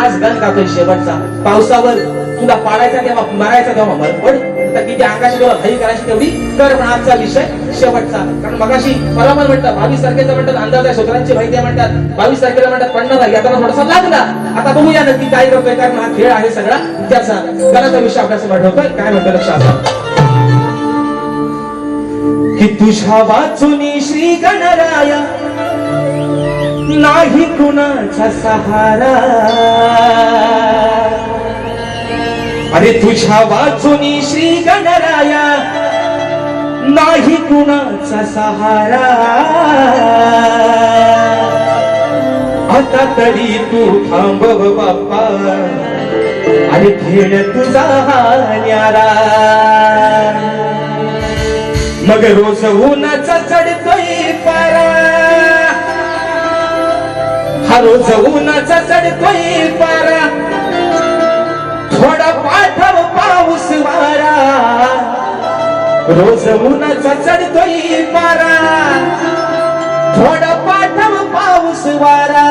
आज गण गातोय शेवटचा पावसावर तुला पाडायचा तेव्हा मारायचा तेव्हा मरपड तर किती आकाशी तुला घाई करायची तेवढी कर पण आजचा विषय शेवटचा कारण मगाशी मला पण म्हणतात 22 तारखेचा म्हणतात अंदाज आहे सूत्रांची माहिती म्हणतात 22 तारखेला म्हणतात पडणार आहे आता थोडासा लागला आता बघूया नक्की काय करतोय कारण हा खेळ आहे सगळा त्याचा गणाचा विषय आपल्यासमोर ठेवतोय काय म्हणतो लक्षात की तुझ्या वाचुनी श्री गणराया नाही कुणाचा सहारा अरे तुझ्या वाचुनी श्री गणराया नाही कुणाचा सहारा आता तरी तू थांबव बाप्पा अरे खेळ तुझा हा न्यारा मग रोज उन्हाचा चढतोय पारा हा रोज उन्हाचा चढतोय पारा थोडा पाठव पाऊस वारा रोज उन्हाचा चढतोय पारा थोडा पाठव पाऊस वारा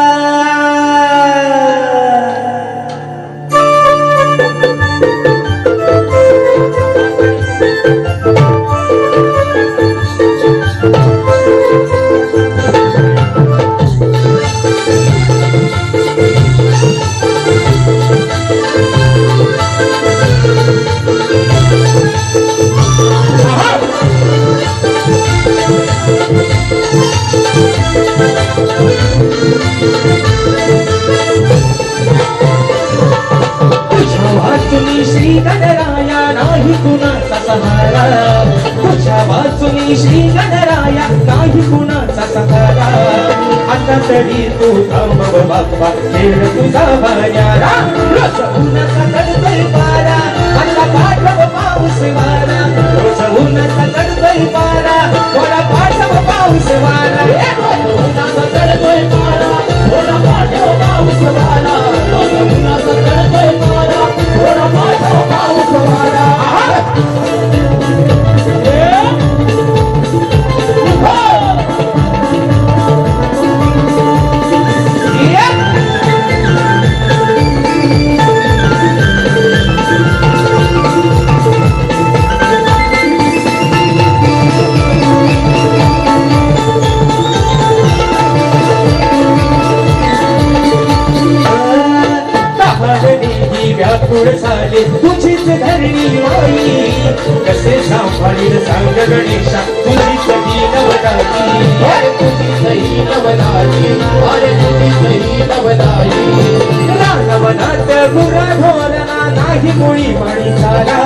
श्री गणराया नाही कुणाचा सहारा तुझ्या वाचुनी श्री गणराया नाही कुणाचा सहारा आता तरी तू थांबव बाप्पा खेळ तुझा भान्यारा रोज उन्हाचा चढतोय पारा आता पाठव पाऊस वारा रोज उन्हाचा चढतोय पारा थोडा पाठव पाऊस वारा रोज उन्हाचा चढतोय पारा थोडा पाठव पाऊस वारा रोज उन्हाचा चढतोय पारा थोडा पाठव पाऊस वारा व्याकुळ झाले तुझीच धरणी माई कसे सांभाळील सांग गणेशा तुझीच ही नवनाई अरे तुझीच ही नवनाई अरे तुझीच ही नवनाई रानवनात गुरा ढोरणा नाही मुळी पाणी चारा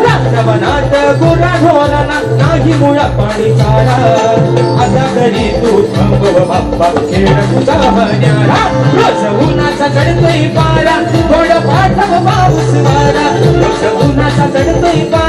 रानवनात गुरा ढोरणा नाही मुळा पाणी चारा आता तरी तू थांबव बाप्पा खेळ तुझा भान्यारा रोज उन्हाचा चढतोय पारा थोडं पाठव पाऊस वारा रोज उन्हाचा चढतोय पारा